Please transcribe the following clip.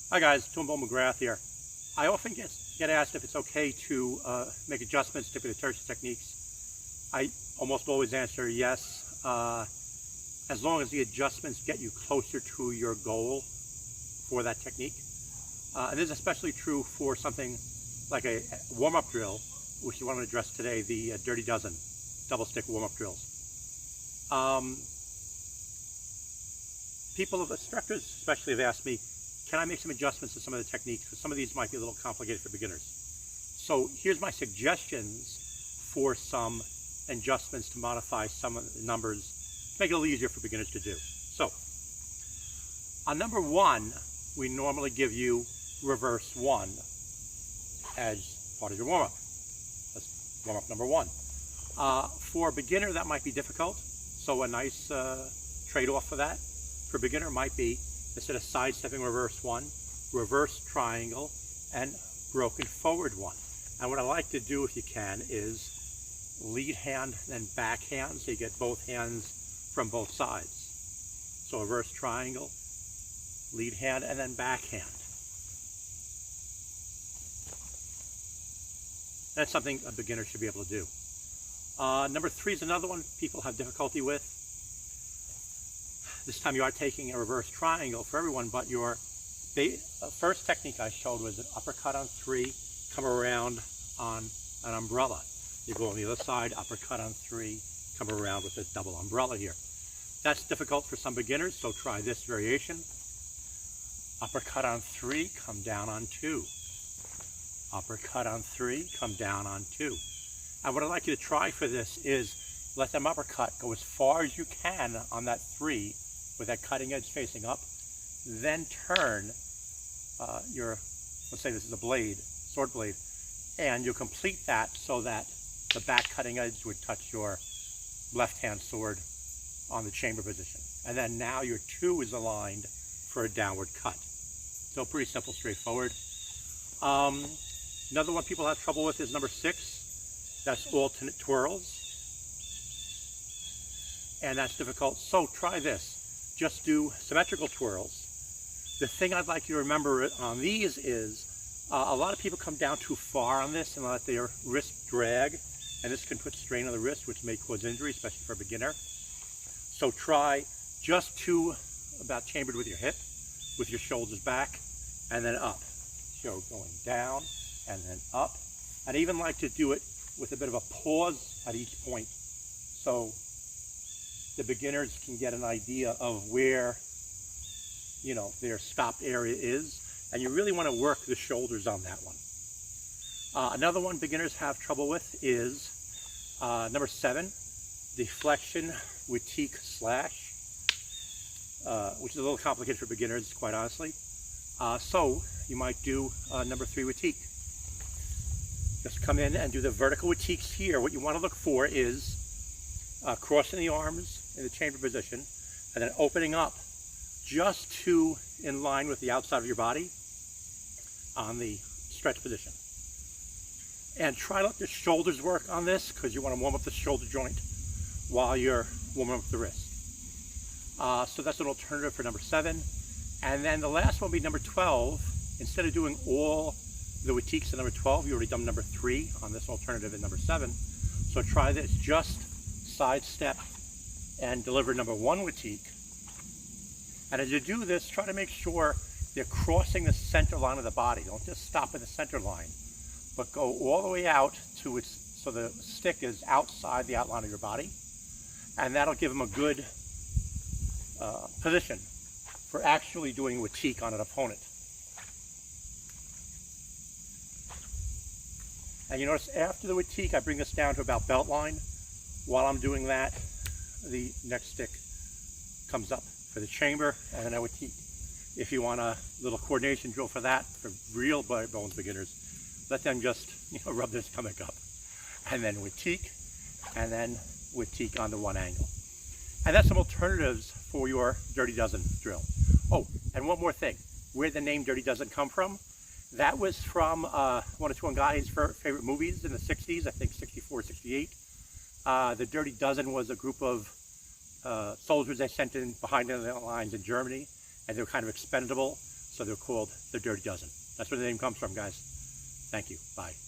Hi guys, Tom McGrath here. I often get asked if it's okay to make adjustments to Pekiti-Tirsia techniques. I almost always answer yes, as long as the adjustments get you closer to your goal for that technique. And this is especially true for something like a warm-up drill, which you want to address today, the Dirty Dozen double stick warm-up drills. Instructors especially have asked me, can I make some adjustments to some of the techniques? Because some of these might be a little complicated for beginners. So here's my suggestions for some adjustments to modify some of the numbers, to make it a little easier for beginners to do. So on number 1, we normally give you reverse 1 as part of your warm-up. That's warm-up number 1. For a beginner, that might be difficult. So a nice trade-off for that for a beginner might be, instead of sidestepping reverse 1, reverse triangle and broken forward 1. And what I like to do, if you can, is lead hand and back hand, so you get both hands from both sides. So reverse triangle, lead hand, and then back hand. That's something a beginner should be able to do. Number 3 is another one people have difficulty with. This time you are taking a reverse triangle for everyone, but your first technique I showed was an uppercut on 3, come around on an umbrella. You go on the other side, uppercut on 3, come around with a double umbrella here. That's difficult for some beginners, so try this variation. Uppercut on 3, come down on 2. Uppercut on 3, come down on 2. And what I'd like you to try for this is let them uppercut go as far as you can on that 3 with that cutting edge facing up, then turn let's say this is a blade, sword blade, and you'll complete that so that the back cutting edge would touch your left hand sword on the chamber position. And then now your 2 is aligned for a downward cut. So pretty simple, straightforward. Another one people have trouble with is number 6. That's alternate twirls. And that's difficult. So try this. Just do symmetrical twirls. The thing I'd like you to remember on these is a lot of people come down too far on this and let their wrist drag, and this can put strain on the wrist, which may cause injury, especially for a beginner. So try just about chambered with your hip, with your shoulders back, and then up. So going down and then up. I'd even like to do it with a bit of a pause at each point, so the beginners can get an idea of where, their stopped area is. And you really want to work the shoulders on that one. Another one beginners have trouble with is number 7, deflection with teak slash, which is a little complicated for beginners, quite honestly. So you might do number 3 with teak. Just come in and do the vertical with teaks here. What you want to look for is crossing the arms in the chamber position, and then opening up just in line with the outside of your body on the stretch position. And try to let the shoulders work on this, because you want to warm up the shoulder joint while you're warming up the wrist. So that's an alternative for number 7. And then the last one will be number 12. Instead of doing all the watiques in number 12, you already done number 3 on this alternative in number 7. So try this, just sidestep and deliver number 1 watique. And as you do this, try to make sure they're crossing the center line of the body. Don't just stop at the center line, but go all the way out to so the stick is outside the outline of your body. And that'll give them a good position for actually doing watique on an opponent. And you notice after the watique, I bring this down to about belt line. While I'm doing that, the next stick comes up for the chamber and then a watique. If you want a little coordination drill for that, for real bones beginners, let them just rub their stomach up. And then watique, and then watique on the 1 angle. And that's some alternatives for your Dirty Dozen drill. Oh, and one more thing. Where the name Dirty Dozen come from? That was from one of two guys' favorite movies in the 60s, I think 64, 68. The Dirty Dozen was a group of soldiers they sent in behind the lines in Germany, and they were kind of expendable. so they're called the Dirty Dozen. That's where the name comes from, guys. Thank you. Bye.